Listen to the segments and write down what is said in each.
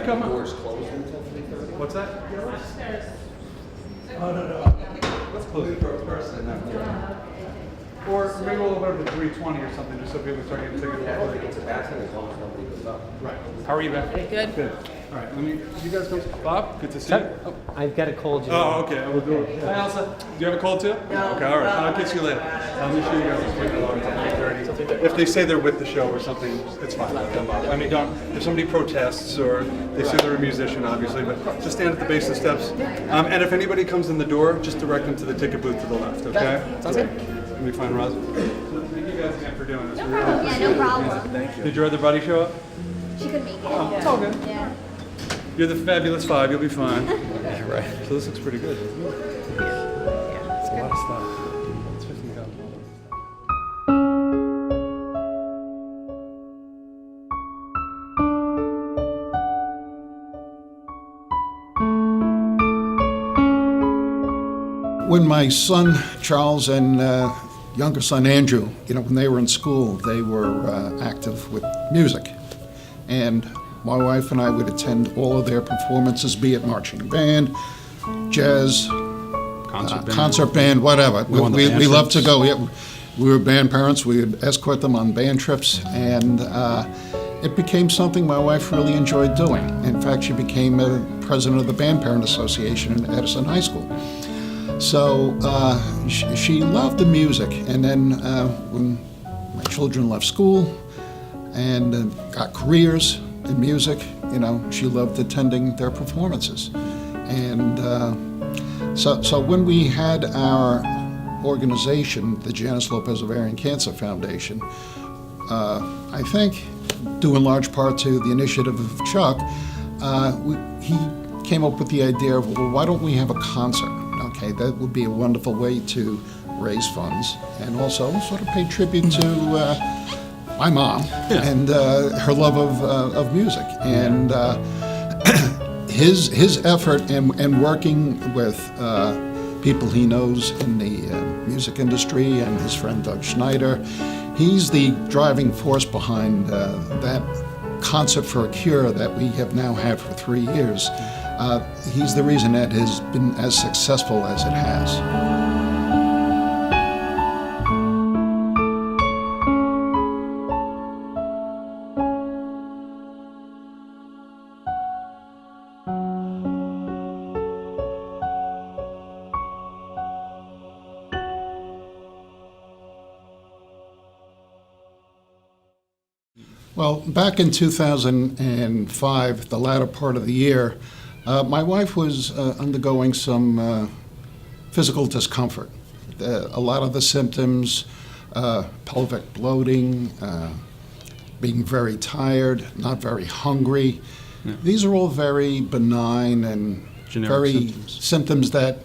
come up. Doors closed until 3:30. What's that? Upstairs. Oh, no. Let's close it first and then. Or maybe we'll open up to 3:20 or something, just so people start getting tickets. I don't think it's a bad thing as long as nobody goes up. Right. How are you, Ben? Good. Good. All right, you guys go. Bob, good to see you. Oh. I've got a cold. Oh, okay. We'll do it. Hi, Elsa. Do you have a cold too? No. Okay, all right. I'll kiss you later. Let me show you guys this window until 9:30. If they say they're with the show or something, it's fine. Let them up. I mean, don't. If somebody protests or they say they're a musician, obviously, but just stand at the base of the steps. And if anybody comes in the door, just direct them to the ticket booth to the left. Okay? Sounds good. Let me find Roz. Thank you guys again for doing this. No problem. Yeah, no problem. Thank you. Did your other buddy show up? She could make it. Oh, it's all good. Yeah. You're the fabulous five. You'll be fine. Yeah, right. So this looks pretty good. Doesn't it? Yeah, It's a lot of stuff. It's $15,000. When my son Charles and younger son Andrew, when they were in school, they were active with music. And my wife and I would attend all of their performances, be it marching band, jazz, concert band, whatever. We loved to go. Yeah, we were band parents. We would escort them on band trips, and it became something my wife really enjoyed doing. In fact, she became president of the Band Parent Association in Edison High School. So she loved the music, and then when my children left school and got careers in music, she loved attending their performances. And so when we had our organization, the Janice Lopez Ovarian Cancer Foundation, I think due in large part to the initiative of Chuck, he came up with the idea of, well, why don't we have a concert? Okay, that would be a wonderful way to raise funds and also sort of pay tribute to my mom and her love of music. And his effort and working with people he knows in the music industry and his friend Doug Schneider, he's the driving force behind that Concert for a Cure that we have now had for 3 years. He's the reason it has been as successful as it has. Well, back in 2005, the latter part of the year, my wife was undergoing some physical discomfort. A lot of the symptoms, pelvic bloating, being very tired, not very hungry. Yeah. These are all very benign and generic symptoms that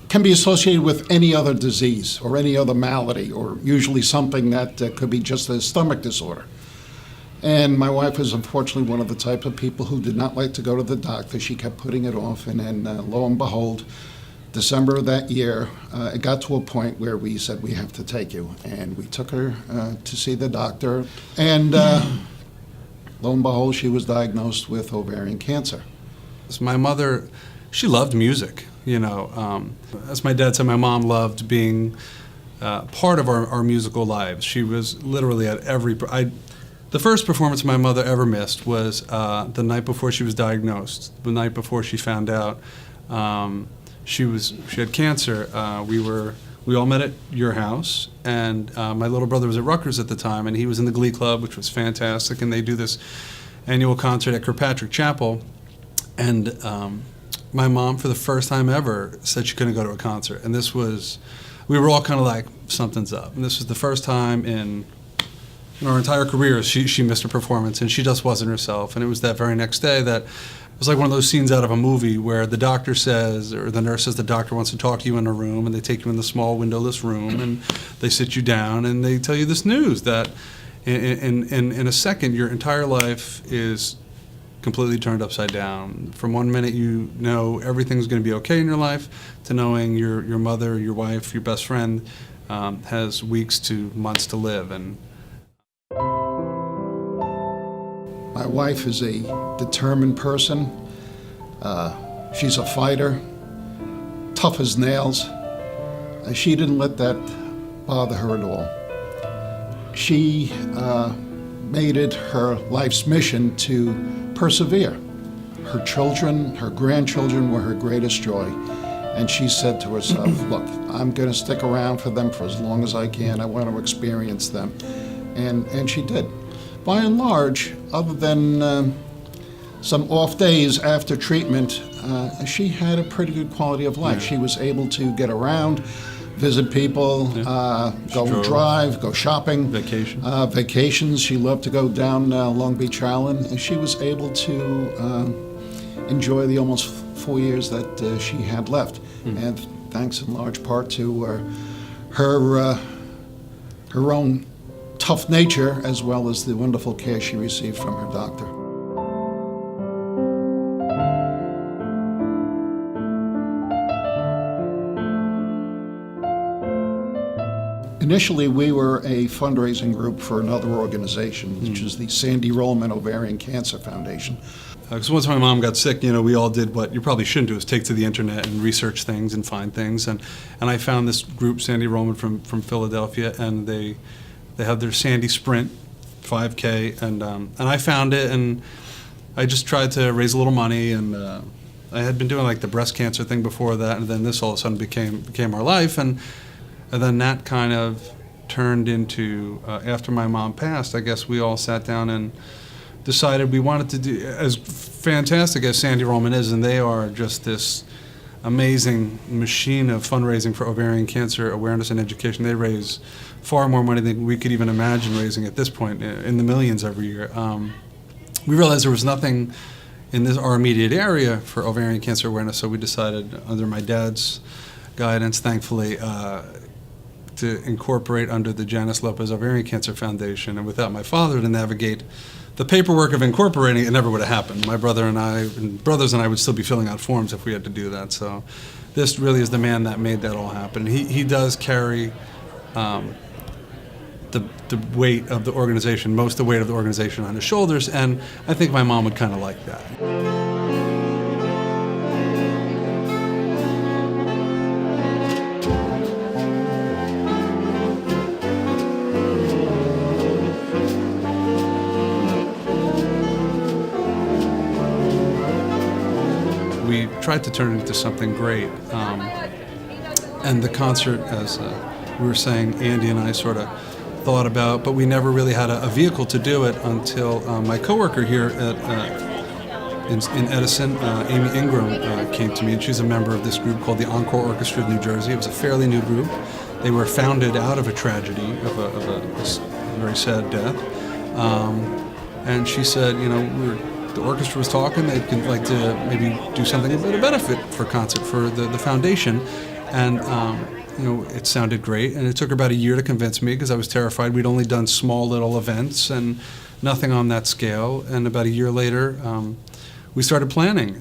can be associated with any other disease or any other malady, or usually something that could be just a stomach disorder. And my wife was unfortunately one of the type of people who did not like to go to the doctor. She kept putting it off, and then lo and behold, December of that year, it got to a point where we said, we have to take you. And we took her to see the doctor, and lo and behold, she was diagnosed with ovarian cancer. My mother, she loved music, As my dad said, my mom loved being part of our musical lives. She was literally at every... The first performance my mother ever missed was the night before she was diagnosed, the night before she found out she had cancer. We all met at your house, and my little brother was at Rutgers at the time, and he was in the Glee Club, which was fantastic, and they do this annual concert at Kirkpatrick Chapel, and my mom, for the first time ever, said she couldn't go to a concert, and we were all kind of like, something's up, and this was the first time in our entire career, she missed a performance, and she just wasn't herself. And it was that very next day that it was like one of those scenes out of a movie where the doctor says, or the nurse says, the doctor wants to talk to you in a room, and they take you in the small windowless room, and they sit you down, and they tell you this news that in a second, your entire life is completely turned upside down. From one minute you know everything's going to be okay in your life, to knowing your mother, your wife, your best friend has weeks to months to live. And My wife is a determined person. She's a fighter, tough as nails. She didn't let that bother her at all. She made it her life's mission to persevere. Her children, her grandchildren were her greatest joy. And she said to herself, look, I'm going to stick around for them for as long as I can. I want to experience them. And she did. By and large, other than some off days after treatment, she had a pretty good quality of life. She was able to get around, visit people, go drive, go shopping. Vacations. She loved to go down Long Beach Island. And she was able to enjoy the almost 4 years that she had left. And thanks in large part to her own tough nature, as well as the wonderful care she received from her doctor. Initially, we were a fundraising group for another organization, which is the Sandy Rollman Ovarian Cancer Foundation. Because once my mom got sick, we all did what you probably shouldn't do, is take to the internet and research things and find things. And I found this group, Sandy Rollman from Philadelphia, and they have their Sandy Sprint 5K, and I found it, and I just tried to raise a little money, and I had been doing like the breast cancer thing before that, and then this all of a sudden became our life, and then that kind of turned into, after my mom passed, I guess we all sat down and decided we wanted to do, as fantastic as Sandy Rollman is, and they are just this amazing machine of fundraising for ovarian cancer awareness and education. They raise far more money than we could even imagine raising at this point, in the millions every year. We realized there was nothing in our immediate area for ovarian cancer awareness, so we decided, under my dad's guidance, thankfully, to incorporate under the Janice Lopez Ovarian Cancer Foundation. And without my father to navigate the paperwork of incorporating, it never would have happened. My brothers and I would still be filling out forms if we had to do that. So this really is the man that made that all happen. He does carry the weight of the organization, most of the weight of the organization on his shoulders, and I think my mom would kind of like that. We tried to turn it into something great, and the concert, as we were saying, Andy and I sort of thought about, but we never really had a vehicle to do it until my coworker here in Edison, Amy Ingram, came to me, and she's a member of this group called the Encore Orchestra of New Jersey. It was a fairly new group. They were founded out of a tragedy of a very sad death, and she said, the orchestra was talking, they'd like to maybe do something about a benefit for concert for the foundation, and it sounded great, and it took her about a year to convince me, because I was terrified. We'd only done small little events and nothing on that scale, and about a year later we started planning.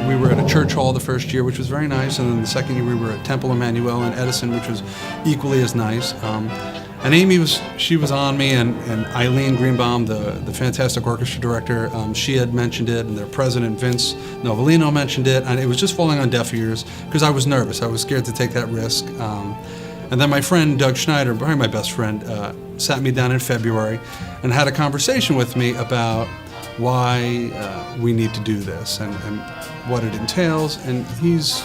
We were at a church hall the first year, which was very nice, and then the second year we were at Temple Emmanuel in Edison, which was equally as nice. And Amy was on me, and Eileen Greenbaum, the fantastic orchestra director, she had mentioned it, and their president, Vince Novellino, mentioned it, and it was just falling on deaf ears, because I was nervous. I was scared to take that risk. And then my friend, Doug Schneider, probably my best friend, sat me down in February and had a conversation with me about why we need to do this and what it entails. And he's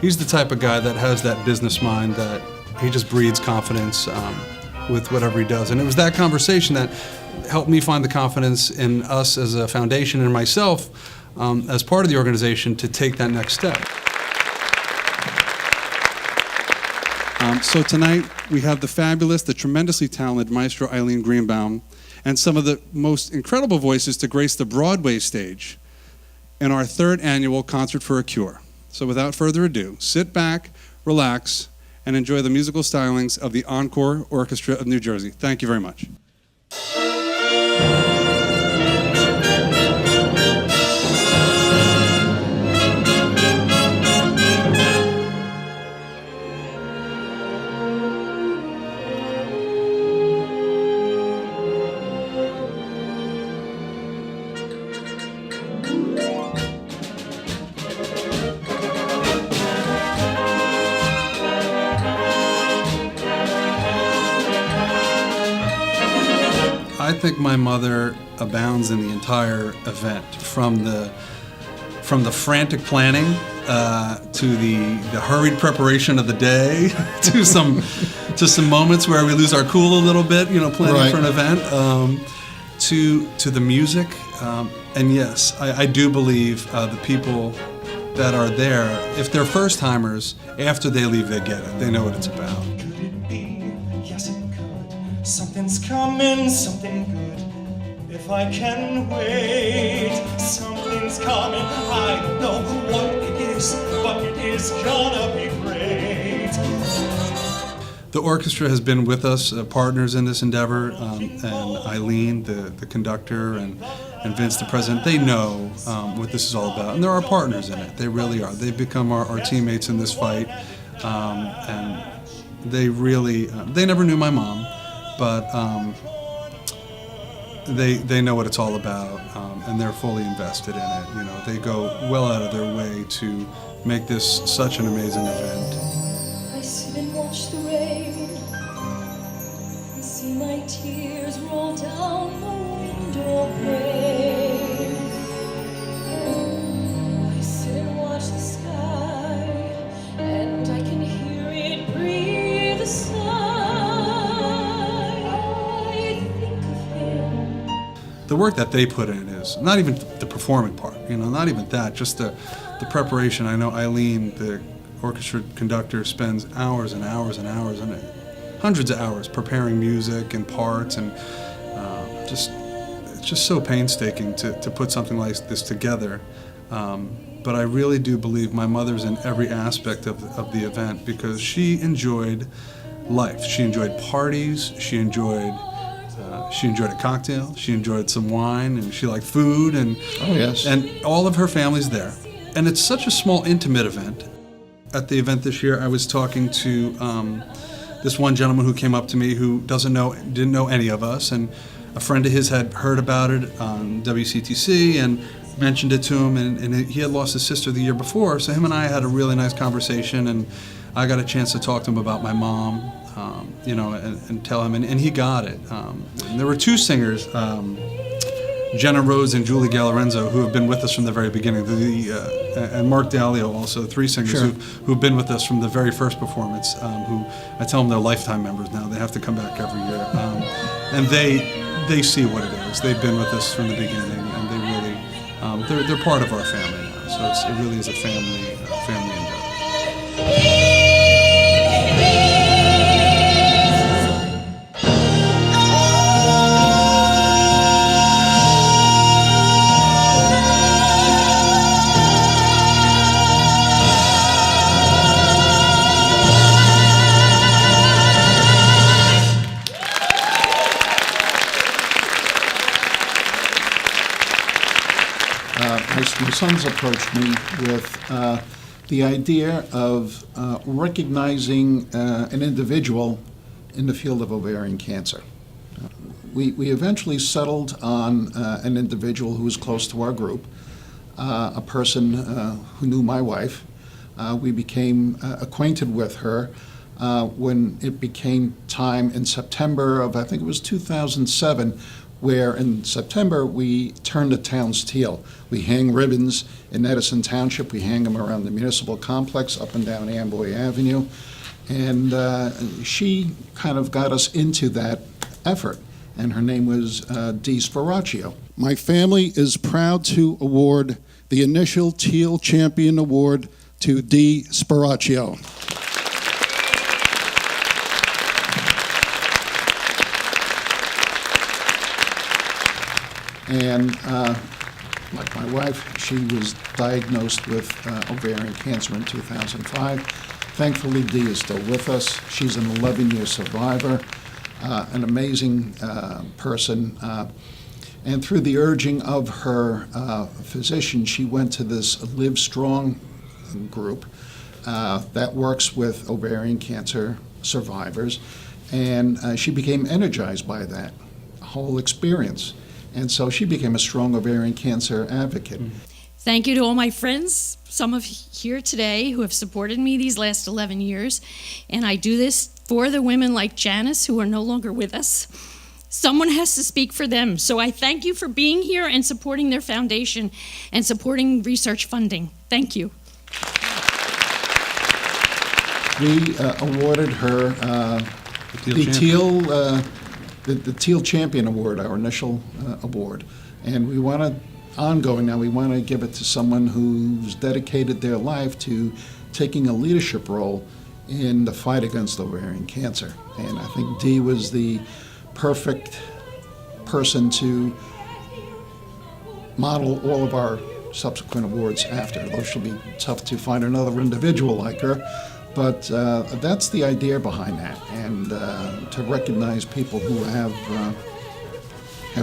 the type of guy that has that business mind, that he just breeds confidence with whatever he does. And it was that conversation that helped me find the confidence in us as a foundation and myself as part of the organization to take that next step. So tonight we have the fabulous, the tremendously talented Maestro Eileen Greenbaum, and some of the most incredible voices to grace the Broadway stage in our third annual Concert for a Cure. So without further ado, sit back, relax, and enjoy the musical stylings of the Encore Orchestra of New Jersey. Thank you very much. think my mother abounds in the entire event, from the frantic planning to the hurried preparation of the day to some moments where we lose our cool a little bit, planning for an event, to the music. And yes, I do believe the people that are there, if they're first-timers, after they leave, they get it. They know what it's about. Could it be? Yes, it could. Something's coming, something good. If I can wait, something's coming. I don't know what it is, but it is gonna be great. The orchestra has been with us, partners in this endeavor, and Eileen, the conductor, and Vince, the president. They know what this is all about, and they're our partners in it. They really are. They've become our teammates in this fight, and they really, they never knew my mom, but they know what it's all about, and they're fully invested in it. They go well out of their way to make this such an amazing event. I sit and watch the rain and see my tears roll down the window pane. I sit and watch the sky and I can hear it breathe a sigh. I think of him. The work that they put in is not even the performing part, not even that, just the preparation. I know Eileen, the orchestra conductor, spends hours and hours and hours and hundreds of hours preparing music and parts, and it's just so painstaking to put something like this together. But I really do believe my mother's in every aspect of the event, because she enjoyed life. She enjoyed parties. She enjoyed a cocktail. She enjoyed some wine, and she liked food, and Oh, yes. and all of her family's there. And it's such a small, intimate event. At the event this year, I was talking to this one gentleman who came up to me who didn't know any of us, and a friend of his had heard about it on WCTC and mentioned it to him, and he had lost his sister the year before, so him and I had a really nice conversation, and I got a chance to talk to him about my mom, and tell him, and he got it. And there were two singers, Jenna Rhodes and Julie Galarenzo, who have been with us from the very beginning, and Mark Dalio also, three singers Sure. who've been with us from the very first performance, who I tell them they're lifetime members now. They have to come back every year. And they see what it is. They've been with us from the beginning, and they really, they're part of our family now. So it really is a family endeavor. My sons approached me with the idea of recognizing an individual in the field of ovarian cancer. We eventually settled on an individual who was close to our group, a person who knew my wife. We became acquainted with her when it became time in September of, I think it was 2007, where in September we turned the towns teal. We hang ribbons in Edison Township. We hang them around the municipal complex up and down Amboy Avenue. And she kind of got us into that effort. And her name was Dee Sparacchio. My family is proud to award the initial Teal Champion Award to Dee Sparacchio. And like my wife, she was diagnosed with ovarian cancer in 2005. Thankfully, Dee is still with us. She's an 11-year survivor, an amazing person. And through the urging of her physician, she went to this Live Strong group that works with ovarian cancer survivors. And she became energized by that whole experience. And so she became a strong ovarian cancer advocate. Thank you to all my friends, some of here today, who have supported me these last 11 years. And I do this for the women like Janice, who are no longer with us, Someone has to speak for them. So I thank you for being here and supporting their foundation and supporting research funding. Thank you. We awarded her the Teal Champion Award, our initial award. And we want to, ongoing now, we want to give it to someone who's dedicated their life to taking a leadership role in the fight against ovarian cancer. And I think Dee was the perfect person to model all of our subsequent awards after. Though she'll be tough to find another individual like her, but that's the idea behind that, and to recognize people who have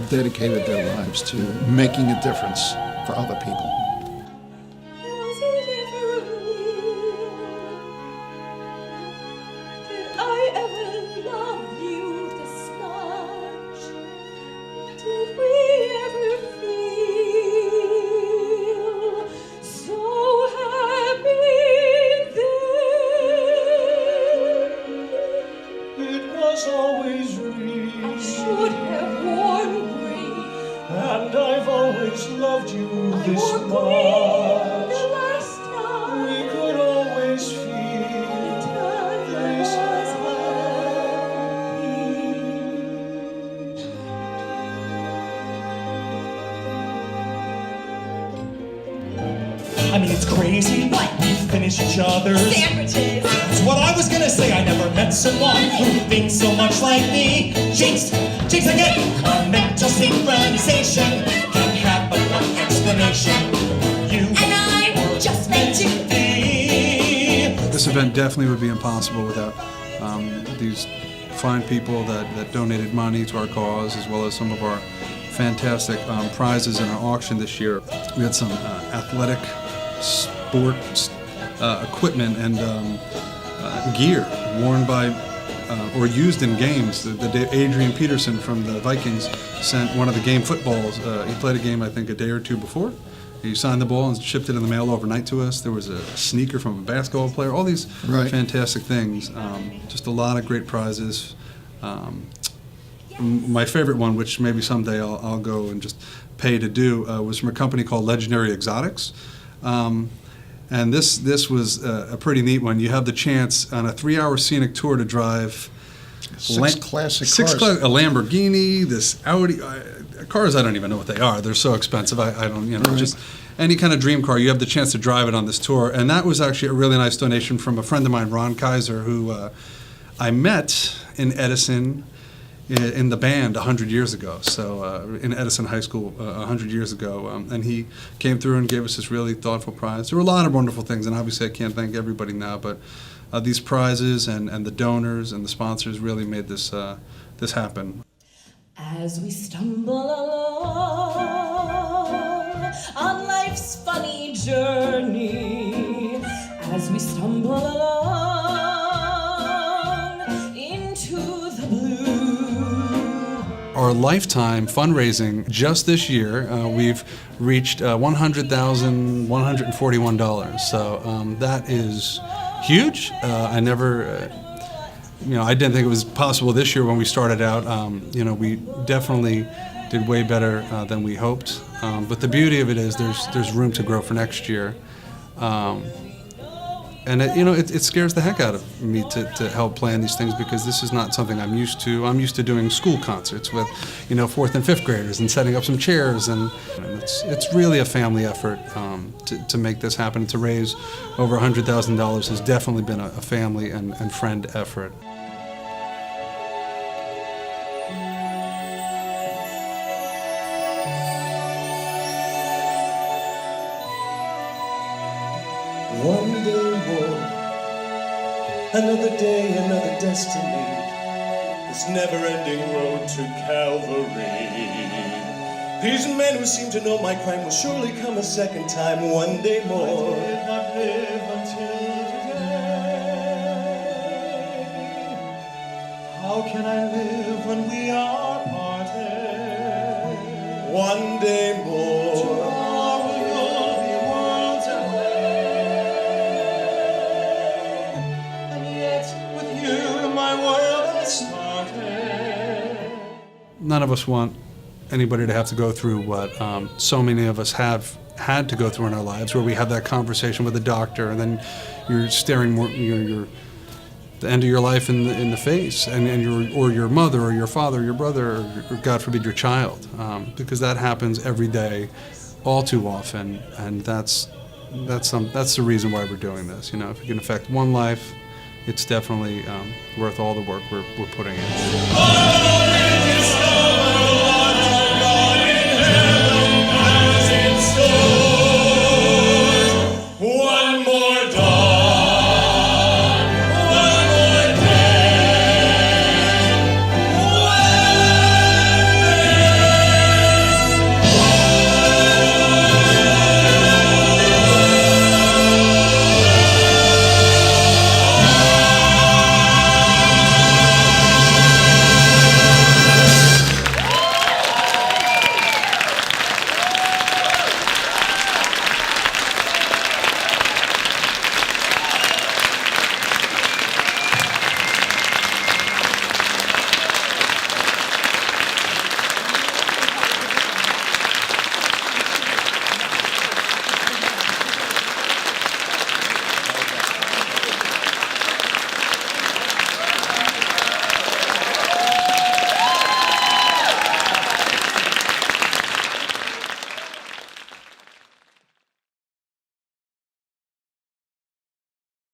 dedicated their lives to making a difference for other people. Was it ever real? Did I ever love you this much? Did we ever feel so happy then? It was always real. I should have worn green. And I've always loved you I this wore green the much. last time. We could always feel Time I this was I mean, it's crazy. What? We finish each other's sandwiches. That's what I was gonna say. I never met someone who thinks so much like me. Jinx! Jinx again! A mental synchronization can't have but one explanation. You And I just meant to be. This event definitely would be impossible without these fine people that donated money to our cause, as well as some of our fantastic prizes in our auction this year. We had some athletic sports equipment and gear worn by or used in games. The day Adrian Peterson from the Vikings sent one of the game footballs. He played a game, I think, a day or two before. He signed the ball and shipped it in the mail overnight to us. There was a sneaker from a basketball player. All these fantastic things. Just a lot of great prizes. My favorite one, which maybe someday I'll go and just pay to do, was from a company called Legendary Exotics. And this was a pretty neat one. You have the chance on a 3-hour scenic tour to drive Six classic cars. A Lamborghini, this Audi, cars I don't even know what they are. They're so expensive. I don't, just any kind of dream car. You have the chance to drive it on this tour. And that was actually a really nice donation from a friend of mine, Ron Kaiser, who I met in Edison in the band 100 years ago. So in Edison High School 100 years ago. And he came through and gave us this really thoughtful prize. There were a lot of wonderful things, and obviously I can't thank everybody now, but these prizes and the donors and the sponsors really made this this happen. As we stumble along on life's funny journey, as we stumble along into the blue. Our lifetime fundraising just this year, we've reached $100,141. So that is huge. I never, I didn't think it was possible this year when we started out. We definitely did way better than we hoped. But the beauty of it is there's room to grow for next year. And it scares the heck out of me to help plan these things, because this is not something I'm used to. I'm used to doing school concerts with, 4th and 5th graders and setting up some chairs, and it's really a family effort to make this happen. To raise over $100,000 has definitely been a family and friend effort. One day more, another day, another destiny. This never-ending road to Calvary. These men who seem to know my crime will surely come a second time. One day more. I did not live until today. How can I live when we are parted? One day more. none of us want anybody to have to go through what so many of us have had to go through in our lives, where we have that conversation with a doctor, and then you're staring your the end of your life in the face, and your mother or your father or your brother or God forbid your child, because that happens every day, all too often, and that's the reason why we're doing this. You know, if it can affect one life, it's definitely worth all the work we're putting in.